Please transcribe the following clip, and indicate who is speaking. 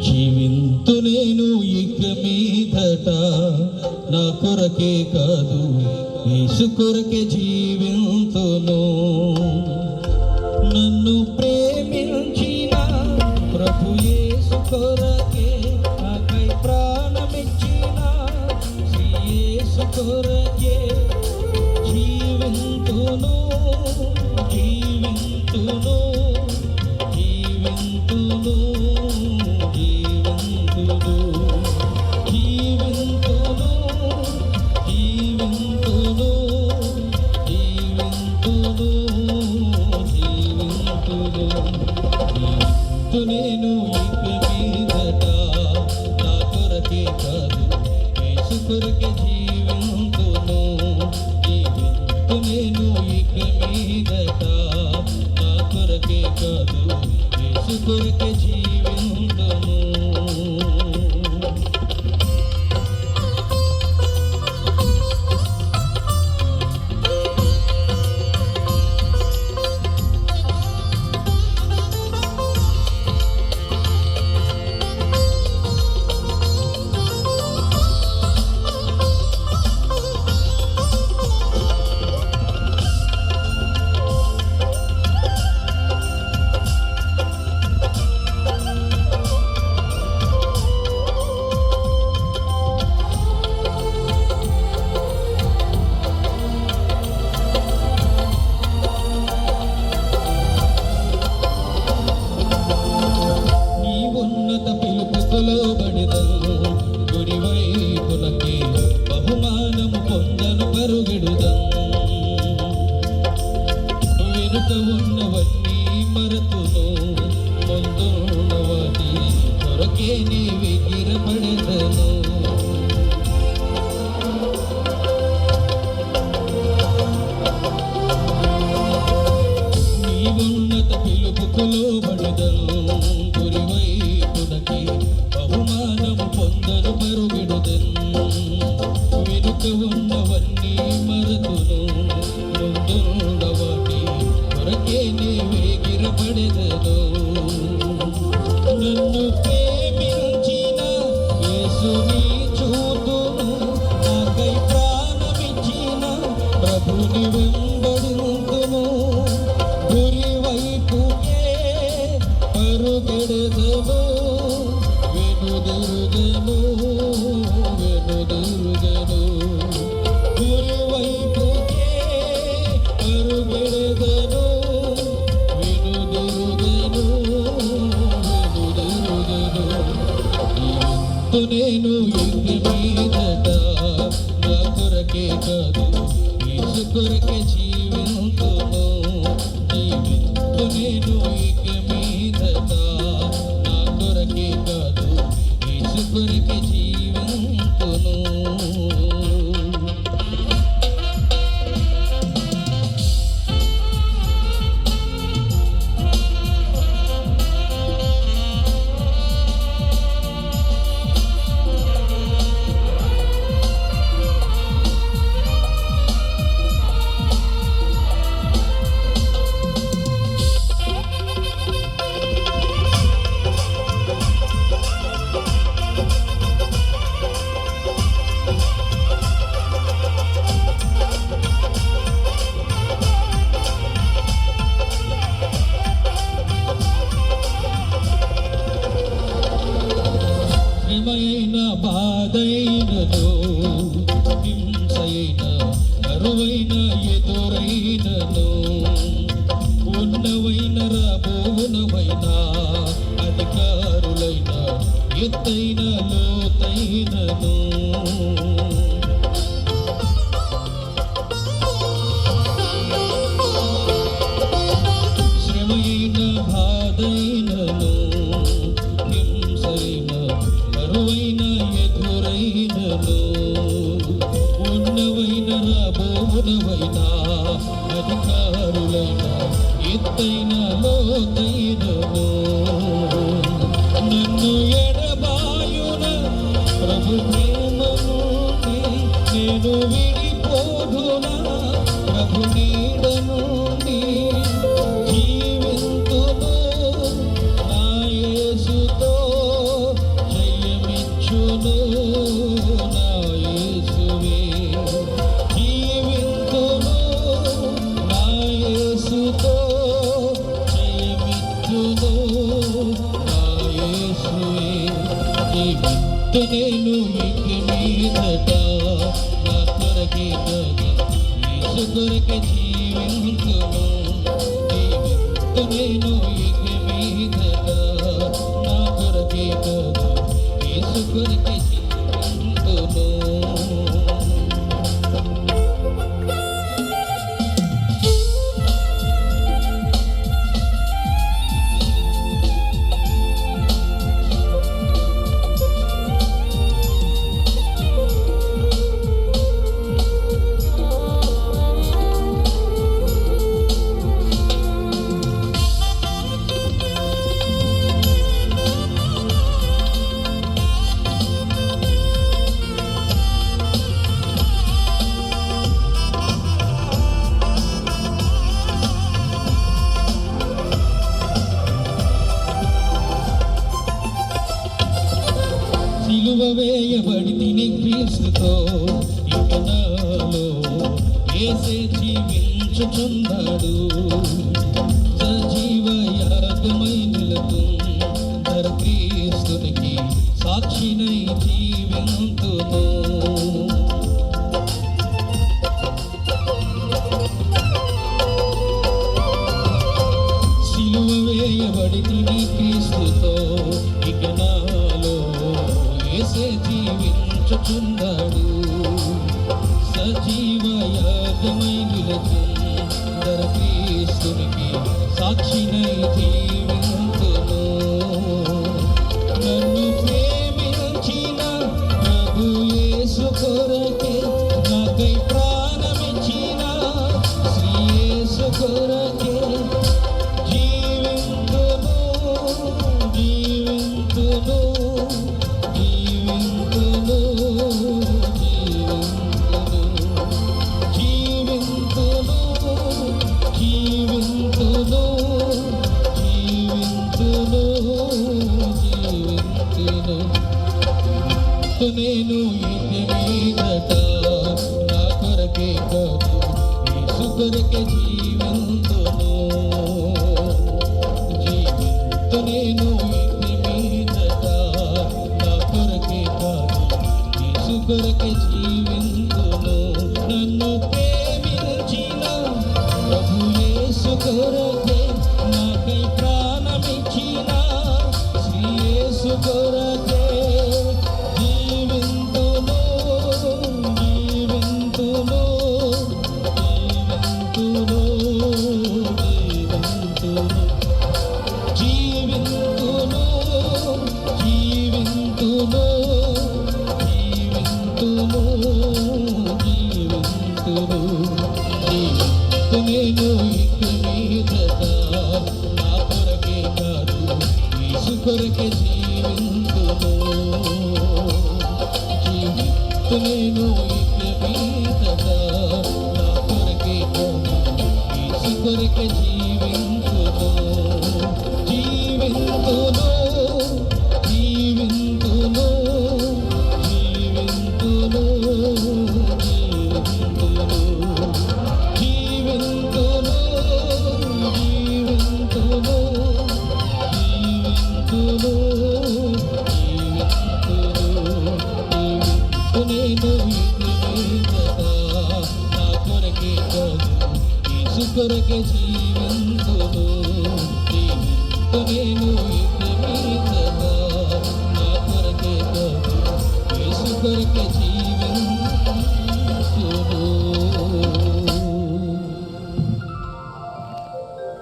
Speaker 1: జీవింతు నేను ఇక మీదట నా కొరకే కాదు యేసు కొరకే జీవింతును. నన్ను ప్రేమించిన ప్రభు యేసు కొరకే నాకై ప్రాణమిచ్చిన శ్రీ యేసు కొరకే జీవింతును జీవింతును జీవింతును జీవింతును జీవింతును జీవింతును జీవింతును జీవింతును జీవింతు నేను ఇక మీదట నా కొరకే కాదు యేసు కొరకే జీవింతును. జీవింతు నేను ఇక మీదట నా కొరకే కాదు యేసు కొరకే జీవింతును. బహుమానము పొందను పరుగెడుదం వెనుక ఉన్నవన్నీ మరతును ముందున్నవని కొరకే నీ విగిరపడెదను. నీ ఉన్నత పిలుపుకు లోబడెదను గురివైపునకి బహుమానము పొందను పరుగెడుదను వెనుక ఉన్నవన్నీ మరతును ముందున్నవాటి కొరకే నీ వేగిరపడెదను. నన్ను ప్రేమించిన యేసుని చూతును నాకై ప్రాణమిచ్చిన ప్రభుని వెంబడింతును గురి వైపుకే పరుగెడెదను వెనుదిరుగను వెనుదిరుగను గురి వైపుకే పరుగెడెదను వెనుదిరుగను వెనుదిరుగను. జీవింతు నేను ఇక మీదట నా కొరకే కాదు యేసు కొరకే జీవింతును. జీవింతు నేను ఇక మీదట నా కొరకే కాదు యేసు కొరకే జీవింతును. శ్రమైన బాధైనను హింసైన కరువైన ఎదురైనను ఉన్నవైన రాబోనవైన అధికారులైన ఎత్తైన లోతైనను శ్రమైన బాధైనను హింసైన కరువైన ఎదురైనను ఉన్నవైన రాబోనవైన అధికారులైన ఎత్తైన లోతైనను నన్ను ఎడబాయున ప్రభు ప్రేమను నేను విడిపోదునా ప్రభు నీడను జీవించ జయమిచ్చును నా యేసువే. జీవింతు నేను ఇక మీదట నా కొరకే కదా యేసు కొరకే జీవింతును. జీవింతు నేను ఇక మీదట నా కొరకే కదా యేసు కొరకే జీవింతును. సిలువ వేయబడి తిని క్రీస్తుతో ఇక నాలో యేసే జీవించుచున్నాడు. సజీవ యాగమై నిలుతున్న క్రీస్తునికి సాక్షినై జీవింతును. సిలువ వేయబడి తిని క్రీస్తుతో ఇక నాలో యేసే జీవించుచున్నాడు. సజీవ యాగమై నిలుతున్న క్రీస్తునికి సాక్షినై జీవింతును. నన్ను ప్రేమించిన ప్రభు యేసు కొరకే నాకై ప్రాణమిచ్చిన శ్రీ యేసు కొరకే జీవింతును. జీవింతును జీవింతును జీవింతును జీవింతును జీవింతును జీవింతును. నేను ఇక మీదట నా కొరకే కాదు యేసు కొరకే జీవింతును. జీవింతు నేను ఇక మీదట నా కొరకే కాదు యేసు కొరకే జీవింతును. నన్ను ప్రేమించిన ప్రభు యేసు కొరకే నాకై ప్రాణమిచ్చిన శ్రీ యేసు కొరకే జీవింతును. జీవింతును జీవింతును జీవింతును జీవింతును జీవింతును జీవింతును జీవింతు నేను ఇక మీదట నా కొరకే కాదు యేసు కొరకే జీవింతును. జీవింతు నేను ఇక మీదట నా కొరకే కాదు యేసు కొరకే జీవింతును. జీవింతును జీవింతును జీవింతును జీవింతును జీవింతును జీవింతును జీవింతును జీవింతును. నేను ఇక మీదట నా కొరకే కాదు యేసు కొరకే జీవింతును. జీవింతు నేను ఇక మీదట నా కొరకే కాదు యేసు కొరకే